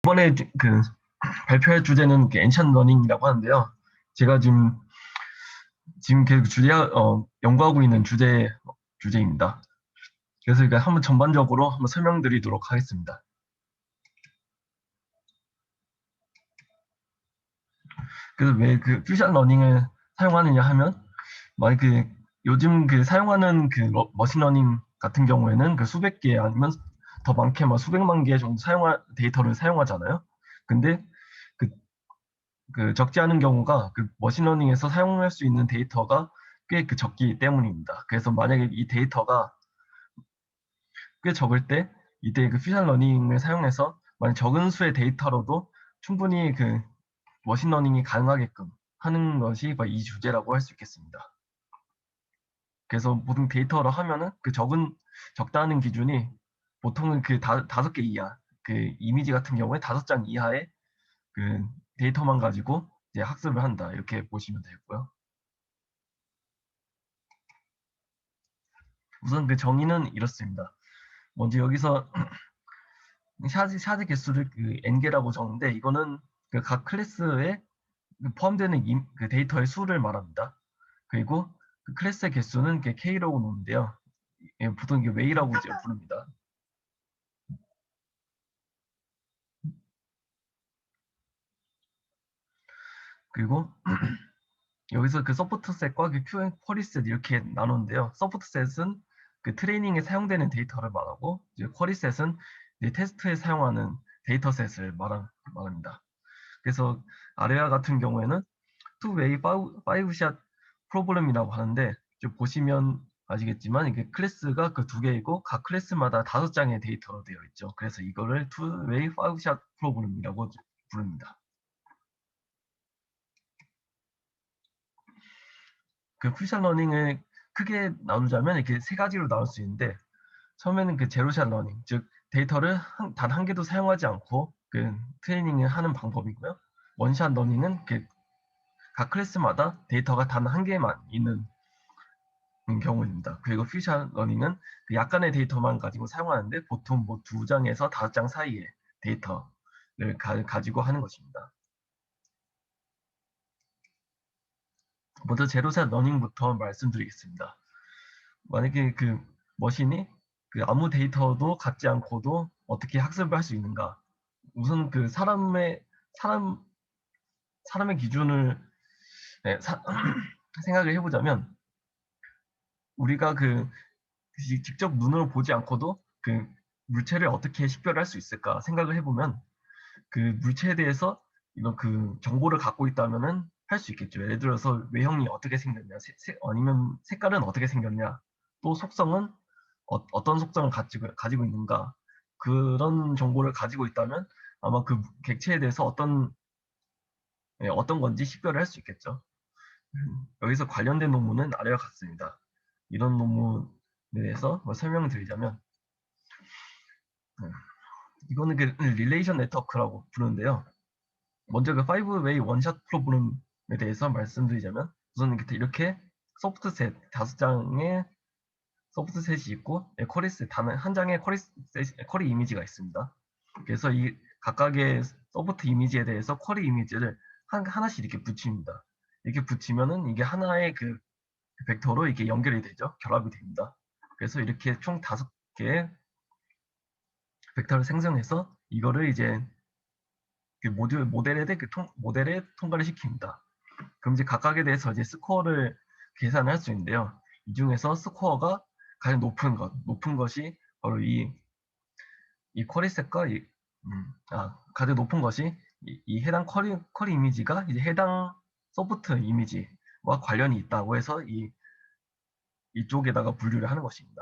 이번에 발표할 주제는 엔션 러닝이라고 하는데요. 제가 지금 계속 연구하고 있는 주제입니다. 그래서 이거 한번 전반적으로 한번 설명드리도록 하겠습니다. 그래서 왜 그 퓨전 러닝을 사용하느냐 하면, 만약 요즘 사용하는 머신러닝 같은 경우에는 수백 개 아니면 더 많게 수백만 개 정도 데이터를 사용하잖아요. 근데 그 적지 않은 경우가 머신러닝에서 사용할 수 있는 데이터가 꽤 적기 때문입니다. 그래서 만약에 이 데이터가 꽤 적을 때 이때 퓨전 러닝을 사용해서 만약 적은 수의 데이터로도 충분히 머신러닝이 가능하게끔 하는 것이 이 주제라고 할 수 있겠습니다. 그래서 모든 데이터로 하면은 적다는 기준이 보통은 다섯 개 이하, 이미지 같은 경우에 5장 이하의 데이터만 가지고 이제 학습을 한다. 이렇게 보시면 되고요. 우선 정의는 이렇습니다. 먼저 여기서 샤드 개수를 n개라고 적는데, 이거는 각 클래스에 포함되는 데이터의 수를 말합니다. 그리고 클래스의 개수는 k라고 놓는데요. 보통 이게 웨이라고 이제 부릅니다. 그리고 여기서 서포트 셋과 쿼리 셋 이렇게 나누는데요. 서포트 셋은 트레이닝에 사용되는 데이터를 말하고, 이제 쿼리 셋은 테스트에 사용하는 데이터셋을 말합니다. 그래서 아래와 같은 경우에는 투웨이 5샷 프로블럼이라고 하는데, 보시면 아시겠지만 이게 클래스가 두 개이고 각 클래스마다 5장의 데이터로 되어 있죠. 그래서 이거를 투웨이 5샷 프로블럼이라고 부릅니다. 퓨전 러닝을 크게 나누자면 이렇게 세 가지로 나눌 수 있는데, 처음에는 제로샷 러닝, 즉 데이터를 단 한 개도 사용하지 않고 트레이닝을 하는 방법이고요. 원샷 러닝은 각 클래스마다 데이터가 단 한 개만 있는 경우입니다. 그리고 퓨전 러닝은 약간의 데이터만 가지고 사용하는데, 보통 2장에서 5장 사이의 데이터를 가지고 하는 것입니다. 먼저 제로샷 러닝부터 말씀드리겠습니다. 만약에 머신이 아무 데이터도 갖지 않고도 어떻게 학습을 할 수 있는가? 우선 사람 사람의 기준을 생각을 해보자면, 우리가 직접 눈으로 보지 않고도 물체를 어떻게 식별할 수 있을까 생각을 해보면, 물체에 대해서 이런 정보를 갖고 있다면은 할 수 있겠죠. 예를 들어서 외형이 어떻게 생겼냐, 아니면 색깔은 어떻게 생겼냐, 또 속성은 어떤 속성을 가지고 있는가, 그런 정보를 가지고 있다면 아마 객체에 대해서 어떤 건지 식별을 할 수 있겠죠. 여기서 관련된 논문은 아래와 같습니다. 이런 논문에 대해서 설명을 드리자면, 이거는 릴레이션 네트워크라고 부르는데요. 먼저 5웨이 원샷 프로블럼에 대해서 말씀드리자면, 우선 이렇게 소프트셋 5장의 소프트셋이 있고, 쿼리셋 단 한 장의 쿼리 이미지가 있습니다. 그래서 이 각각의 소프트 이미지에 대해서 쿼리 이미지를 하나씩 이렇게 붙입니다. 이렇게 붙이면은 이게 하나의 벡터로 이렇게 연결이 되죠. 결합이 됩니다. 그래서 이렇게 총 5개의 벡터를 생성해서 이거를 이제 모델에 통과를 시킵니다. 그럼 이제 각각에 대해서 이제 스코어를 계산할 수 있는데요. 이 중에서 스코어가 가장 높은 것이 바로 이 쿼리셋과 가장 높은 것이 이 해당 쿼리 이미지가 이제 해당 소프트 이미지와 관련이 있다고 해서 이쪽에다가 분류를 하는 것입니다.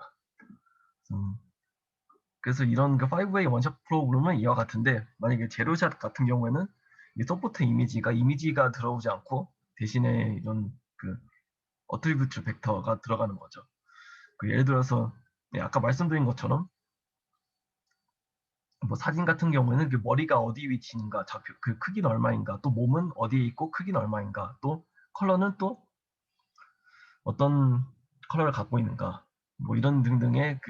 그래서 이런 5웨이 원샷 프로그램은 이와 같은데, 만약에 제로샷 같은 경우에는 이 소프트 이미지가 들어오지 않고 대신에 이런 어트리뷰트 벡터가 들어가는 거죠. 예를 들어서 아까 말씀드린 것처럼 사진 같은 경우에는 머리가 어디 위치인가, 크기는 얼마인가, 또 몸은 어디에 있고 크기는 얼마인가, 또 컬러는 또 어떤 컬러를 갖고 있는가, 이런 등등의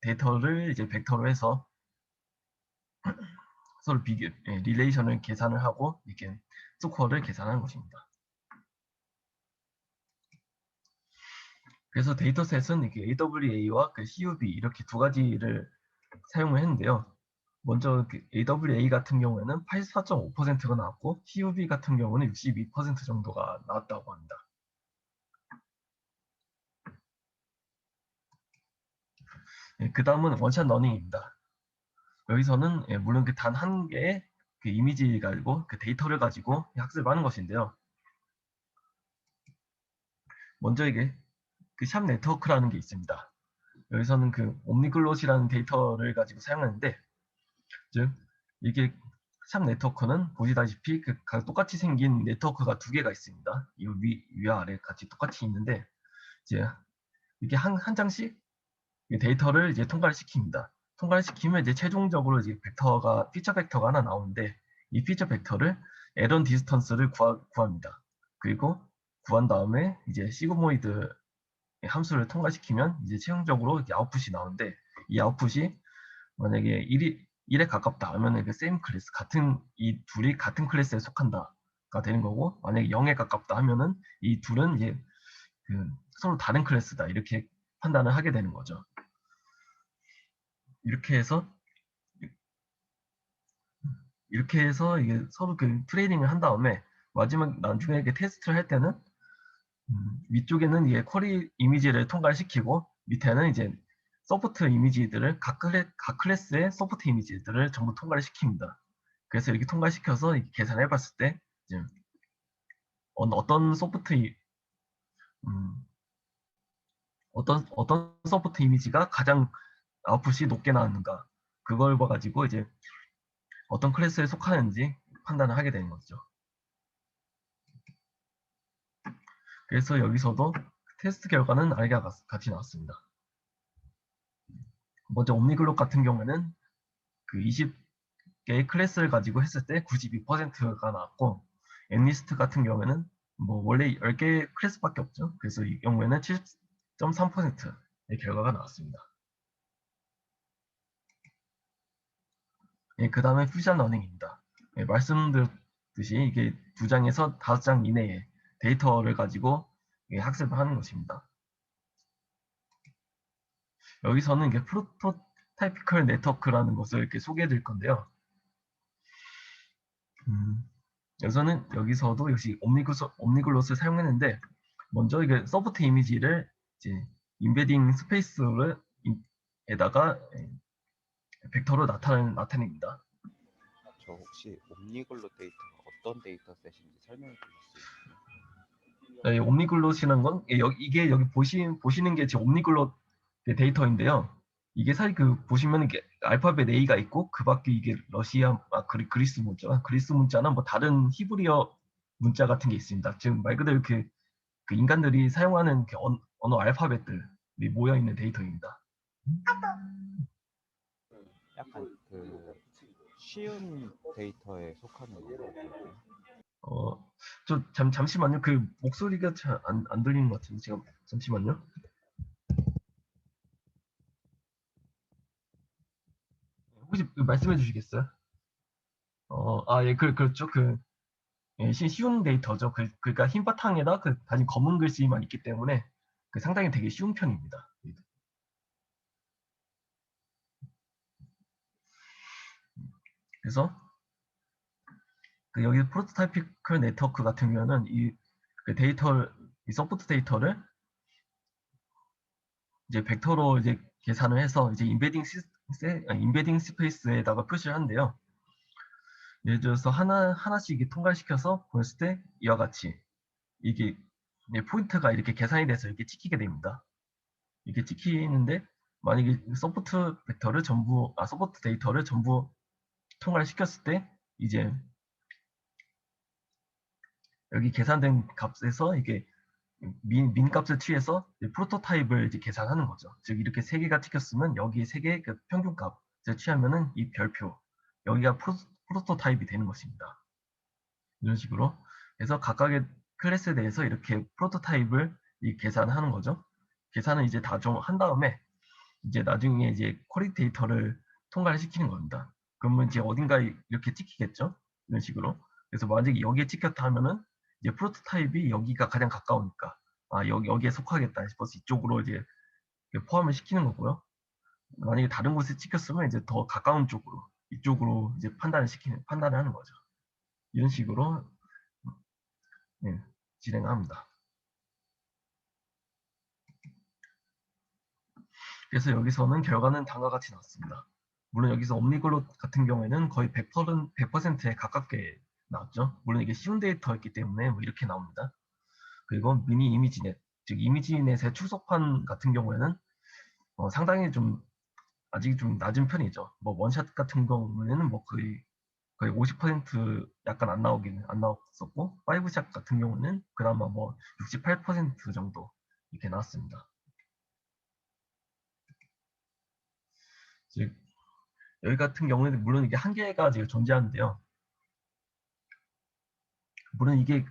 데이터를 이제 벡터로 해서 서로 릴레이션을 계산을 하고 이렇게 스코어를 계산하는 것입니다. 그래서 데이터셋은 이렇게 AWA와 그 CUB 이렇게 두 가지를 사용을 했는데요. 먼저 그 AWA 같은 경우에는 84.5%가 나왔고 CUB 같은 경우는 62% 정도가 나왔다고 합니다. 그 다음은 원샷 러닝입니다. 여기서는 물론 그 단 한 개의 그 이미지 가지고 그 데이터를 가지고 학습을 하는 것인데요. 먼저 이게 그 샵 네트워크라는 게 있습니다. 여기서는 그 옴니글롯이라는 데이터를 가지고 사용하는데, 즉 이게 샵 네트워크는 보시다시피 그 똑같이 생긴 네트워크가 두 개가 있습니다. 이 위와 아래 같이 똑같이 있는데, 이제 이게 한 장씩 데이터를 이제 통과를 시킵니다. 통과를 시키면 이제 최종적으로 이제 피처 벡터가 하나 나오는데, 이 피처 벡터를 에런 디스턴스를 구합니다. 그리고 구한 다음에 이제 시그모이드 함수를 통과시키면 이제 최종적으로 이제 아웃풋이 나오는데, 이 아웃풋이 만약에 1에 가깝다 하면 그 same 클래스, 이 둘이 같은 클래스에 속한다가 되는 거고, 만약에 0에 가깝다 하면은 이 둘은 이제 그 서로 다른 클래스다 이렇게 판단을 하게 되는 거죠. 이렇게 해서 이게 서로 그 트레이닝을 한 다음에 마지막 나중에 이렇게 테스트를 할 때는 위쪽에는 이게 쿼리 이미지를 통과시키고 밑에는 이제 서포트 이미지들을 각 클래스의 서포트 이미지들을 전부 통과를 시킵니다. 그래서 이렇게 통과시켜서 이렇게 계산해 봤을 때 이제 어떤 어떤 서포트 이미지가 가장 아웃풋이 높게 나왔는가, 그걸 봐가지고 이제 어떤 클래스에 속하는지 판단을 하게 되는 거죠. 그래서 여기서도 테스트 결과는 아래와 같이 나왔습니다. 먼저 옴니글록 같은 경우에는 그 20개의 클래스를 가지고 했을 때 92%가 나왔고, 엠리스트 같은 경우에는 뭐 원래 10개의 클래스밖에 없죠. 그래서 이 경우에는 70.3%의 결과가 나왔습니다. 그 다음에 퓨전 러닝입니다. 말씀드렸듯이 이게 2장에서 5장 이내의 데이터를 가지고 학습을 하는 것입니다. 여기서는 이게 프로토타이피컬 네트워크라는 것을 이렇게 소개해 드릴 건데요. 여기서도 역시 옴니글롯을 사용했는데, 먼저 이게 서포트 이미지를 이제 인베딩 스페이스를 에다가 벡터로 나타냅니다. 저 혹시 옴니글로 데이터가 어떤 데이터셋인지 설명해 주실 수 있나요? 네, 옴니글롯이라는 건 이게 여기 보시는 게 제 옴니글롯 데이터인데요. 이게 사실 보시면 이게 알파벳 A가 있고 그 밖에 이게 그리스 문자나 뭐 다른 히브리어 문자 같은 게 있습니다. 지금 말 그대로 그 인간들이 사용하는 언어 알파벳들이 모여 있는 데이터입니다. 약간 그 쉬운 데이터에 속하는 건가요? 잠시만요. 그 목소리가 잘 안 들리는 것 같은데 제가 잠시만요. 혹시 말씀해 주시겠어요? 예, 그렇죠. 쉬운 데이터죠. 그러니까 흰 바탕에다 단지 검은 글씨만 있기 때문에 상당히 되게 쉬운 편입니다. 그래서 여기 프로토타이피컬 네트워크 같은 경우는 이 서포트 데이터를 이제 벡터로 이제 계산을 해서 이제 인베딩 스페이스에다가 표시를 한대요. 예를 들어서 하나씩 통과시켜서 보냈을 때 이와 같이 이게 포인트가 이렇게 계산이 돼서 이렇게 찍히게 됩니다. 이렇게 찍히는데 만약에 서포트 데이터를 전부 통과를 시켰을 때 이제 여기 계산된 값에서 이게 민 값을 취해서 프로토타입을 이제 계산하는 거죠. 즉 이렇게 세 개가 찍혔으면 여기 세 개의 그 평균 값을 취하면은 이 별표 여기가 프로토타입이 되는 것입니다. 이런 식으로 해서 각각의 클래스에 대해서 이렇게 프로토타입을 계산하는 거죠. 계산은 이제 다 좀 한 다음에 이제 나중에 이제 퀄리티 데이터를 통과를 시키는 겁니다. 그러면 이제 어딘가에 이렇게 찍히겠죠? 이런 식으로. 그래서 만약에 여기에 찍혔다 하면은 이제 프로토타입이 여기가 가장 가까우니까 여기에 속하겠다 싶어서 이쪽으로 이제 포함을 시키는 거고요. 만약에 다른 곳에 찍혔으면 이제 더 가까운 쪽으로 이쪽으로 이제 판단을 하는 거죠. 이런 식으로 예, 진행합니다. 그래서 여기서는 결과는 다음과 같이 나왔습니다. 물론 여기서 옴니글롯 같은 경우에는 거의 100%에 가깝게 나왔죠. 물론 이게 쉬운 데이터였기 때문에 뭐 이렇게 나옵니다. 그리고 미니 이미지넷, 즉 이미지넷의 출석판 같은 경우에는 상당히 좀 아직 좀 낮은 편이죠. 뭐 원샷 같은 경우에는 뭐 거의 50% 약간 안 나왔었고, 5샷 같은 경우는 그나마 뭐 68% 정도 이렇게 나왔습니다. 즉 여기 같은 경우에는 물론 이게 한계가 지금 존재하는데요. 물론 이게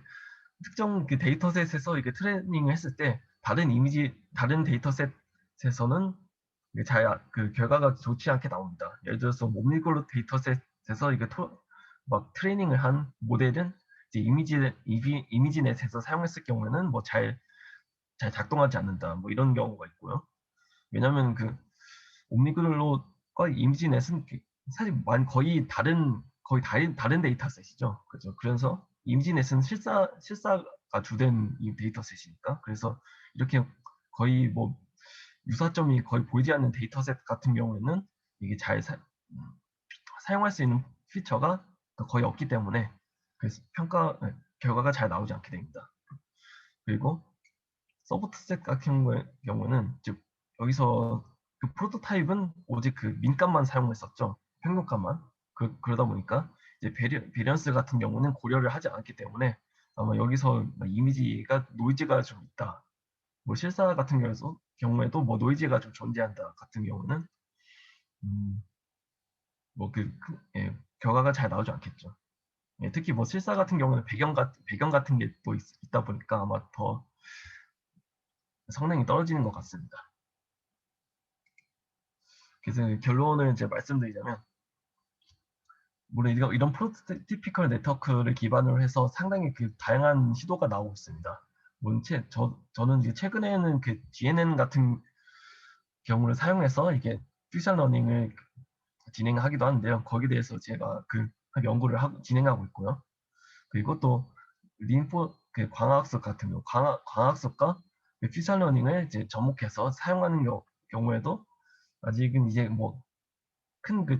특정 그 데이터셋에서 이게 트레이닝을 했을 때 다른 데이터셋에서는 그 결과가 좋지 않게 나옵니다. 예를 들어서 옴니글롯 데이터셋에서 막 트레이닝을 한 모델은 이제 이미지넷에서 사용했을 경우에는 뭐 잘 작동하지 않는다. 뭐 이런 경우가 있고요. 왜냐하면 그 옴니글롯과 이미지넷은 사실 거의 다른 데이터셋이죠. 그죠? 그래서 이미지넷은 실사가 주된 이 데이터셋이니까. 그래서 이렇게 거의 뭐 유사점이 거의 보이지 않는 데이터셋 같은 경우에는 이게 사용할 수 있는 피처가 거의 없기 때문에 그래서 결과가 잘 나오지 않게 됩니다. 그리고 서브셋 같은 경우는 즉 여기서 그 프로토타입은 오직 그 민값만 사용했었죠. 평균값만. 그러다 보니까 이제 베리언스 같은 경우는 고려를 하지 않았기 때문에 아마 여기서 이미지가 노이즈가 좀 있다. 뭐 실사 같은 경우에도 뭐 노이즈가 좀 존재한다 같은 경우는 음, 결과가 잘 나오지 않겠죠. 예, 특히 뭐 실사 같은 경우는 배경 같은 게 또 있다 보니까 아마 더 성능이 떨어지는 것 같습니다. 그래서 결론을 이제 말씀드리자면, 물론 이런 프로토티피컬 네트워크를 기반으로 해서 상당히 그 다양한 시도가 나오고 있습니다. 물론 저는 이제 최근에는 그 GNN 같은 경우를 사용해서 이게 퓨전 러닝을 진행하기도 하는데요. 거기에 대해서 제가 연구를 진행하고 있고요. 그리고 또 그 광학석 같은 광학석과 퓨전 러닝을 이제 접목해서 사용하는 경우에도 아직은 이제 뭐 큰 그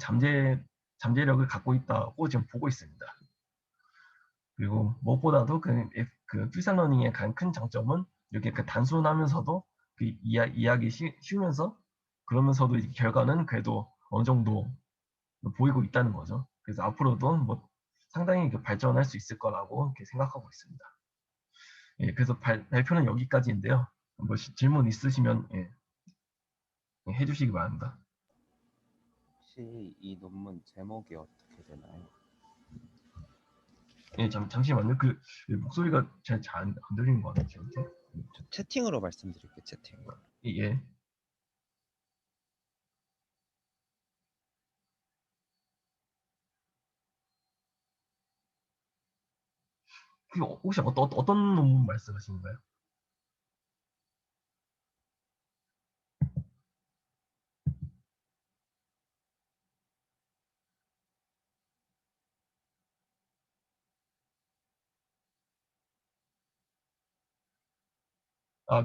잠재력을 갖고 있다고 지금 보고 있습니다. 그리고 무엇보다도 그 퓨전 러닝의 가장 큰 장점은 이렇게 그 단순하면서도 그 이해하기 쉬우면서 그러면서도 결과는 그래도 어느 정도 보이고 있다는 거죠. 그래서 앞으로도 뭐 상당히 발전할 수 있을 거라고 이렇게 생각하고 있습니다. 예, 그래서 발표는 여기까지인데요. 뭐 질문 있으시면 해주시기 바랍니다. 혹시 이 논문 제목이 어떻게 되나요? 예, 잠시만요. 목소리가 잘 안 들리는 것 같아요. 저한테. 저 채팅으로 말씀드릴게요. 채팅으로. 예. 혹시 어떤 논문 말씀하시는 거예요?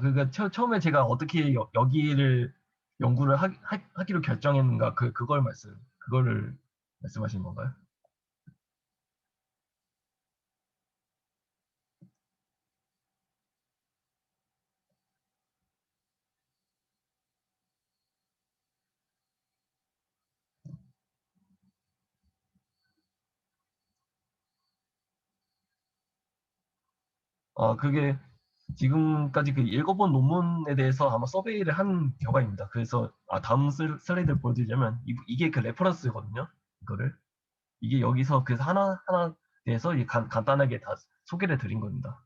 그러니까 처음에 제가 어떻게 여기를 연구를 하기로 결정했는가 그거를 말씀하시는 건가요? 그게 지금까지 그 읽어본 논문에 대해서 아마 서베이를 한 결과입니다. 그래서 다음 슬라이드를 보여드리자면 이게 그 레퍼런스거든요. 이거를 이게 여기서 그래서 하나 대해서 간단하게 다 소개를 드린 겁니다.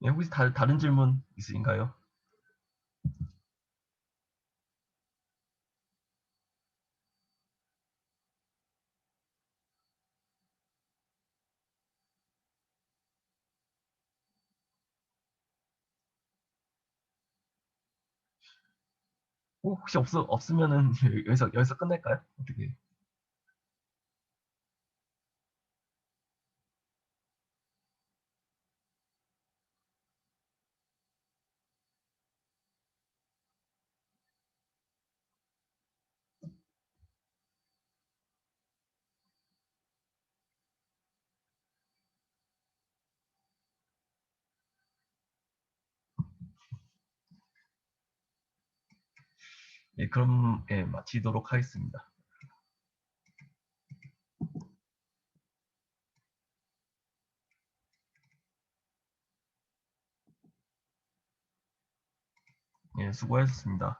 예, 혹시 다른 질문 있으신가요? 혹시 없으면은 여기서 끝낼까요? 어떻게? 예, 그럼 예, 마치도록 하겠습니다. 예, 수고하셨습니다.